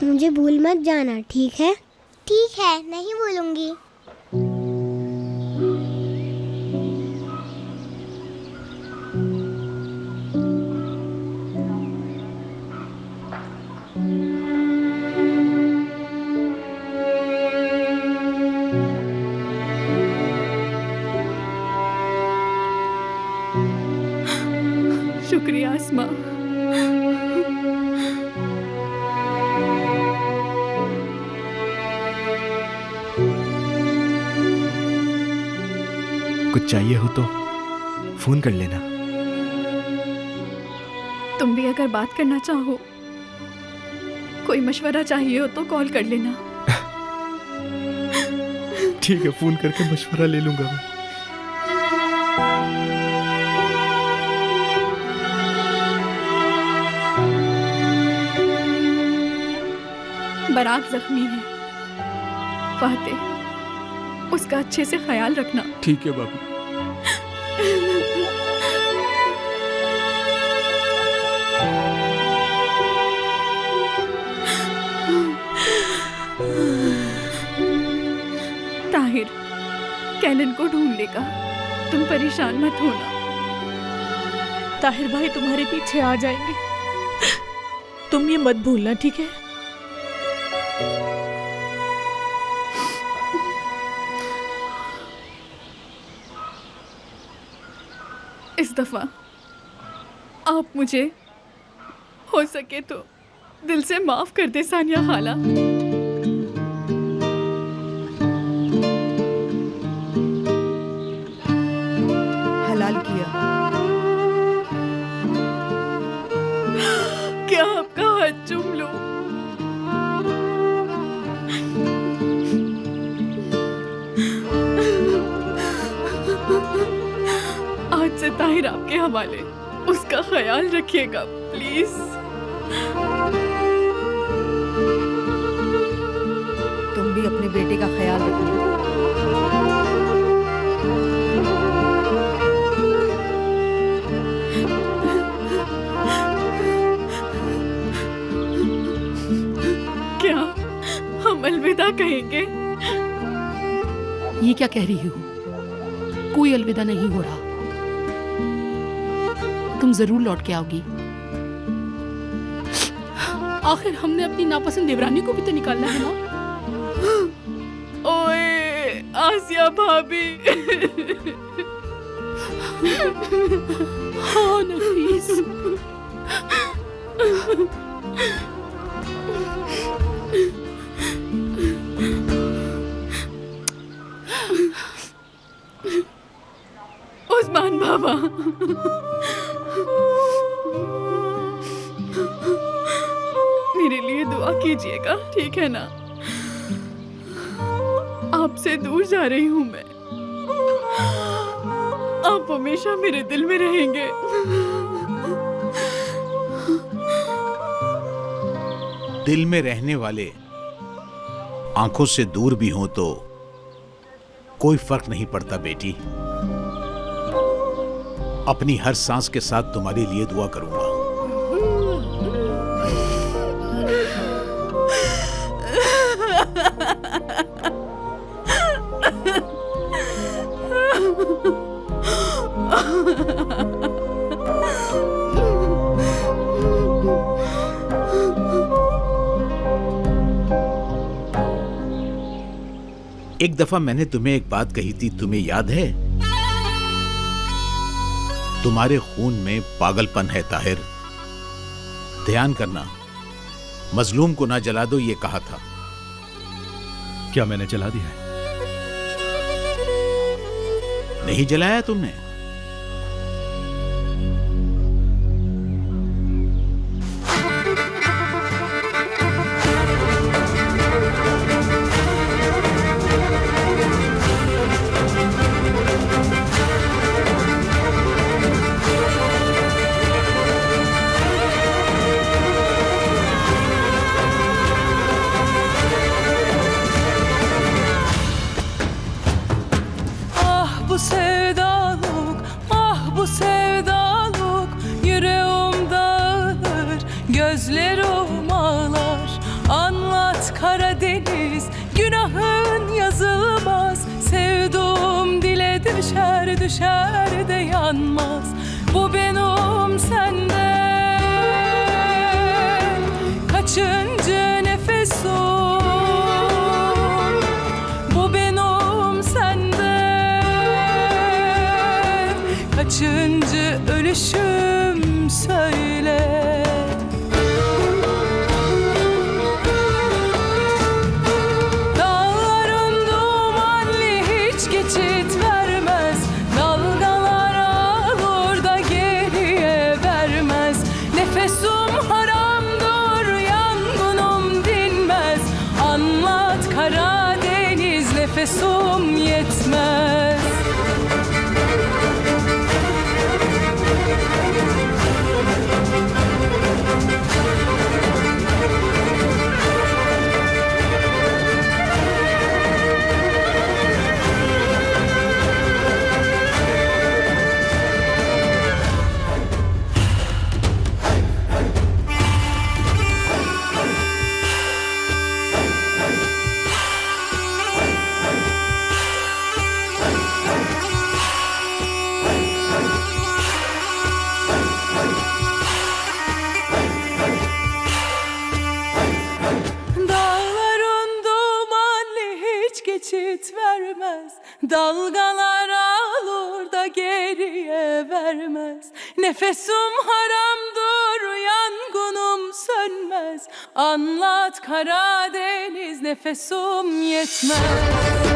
मुझे भूल मत जाना, ठीक है? ठीक है, नहीं भूलूंगी। शुक्रिया आसमा। कुछ चाहिए हो तो फोन कर लेना। तुम भी अगर बात करना चाहो, कोई मशवरा चाहिए हो तो कॉल कर लेना। ठीक है, फोन करके मशवरा ले लूंगा मैं। बराक जख्मी है, फातेह, उसका अच्छे से ख्याल रखना। ठीक है बाबू। ताहिर कैलन को ढूंढ लेगा, तुम परेशान मत होना। ताहिर भाई तुम्हारे पीछे आ जाएंगे, तुम ये मत भूलना, ठीक है? इस दफा आप मुझे हो सके तो दिल से माफ कर दे सानिया खाला। हलाल किया। क्या आपका हाथ चूम लूं? आज से ताहिर आपके हवाले, उसका ख्याल रखिएगा प्लीज। तुम भी अपने बेटे का ख्याल रखना। क्या हम अलविदा कहेंगे? ये क्या कह रही हो? कोई अलविदा नहीं हो रहा। तुम जरूर लौट के आओगी। आखिर हमने अपनी नापसंद देवरानी को भी तो निकालना है ना। ओए आसिया भाभी। हाँ नफीस। उस्मान बाबा, मेरे लिए दुआ कीजिएगा, ठीक है ना? आपसे दूर जा रही हूँ मैं, आप हमेशा मेरे दिल में रहेंगे। दिल में रहने वाले आंखों से दूर भी हों तो कोई फर्क नहीं पड़ता बेटी। अपनी हर सांस के साथ तुम्हारे लिए दुआ करूंगा। एक दफा मैंने तुम्हें एक बात कही थी, तुम्हें याद है? तुम्हारे खून में पागलपन है ताहिर, ध्यान करना। मजलूम को ना जला दो, ये कहा था। क्या मैंने जला दिया है? नहीं जलाया तुमने? Bu sevdanın düşer düşer de yanmaz. Bu benim senden kaçıncı nefesim? Bu benim senden kaçıncı ölüşüm söyle. Dağların dumanlı hiç geçit vermez. Dalgalar alır da geriye vermez. Nefesim haramdır, yangınım dinmez. Anlat Karadeniz, nefesim yetmez. Dağların dumanlı hiç geçit vermez. Dalgalar alır da geriye vermez. Nefesim haramdır, yangınım sönmez. Anlat Karadeniz, nefesim yetmez.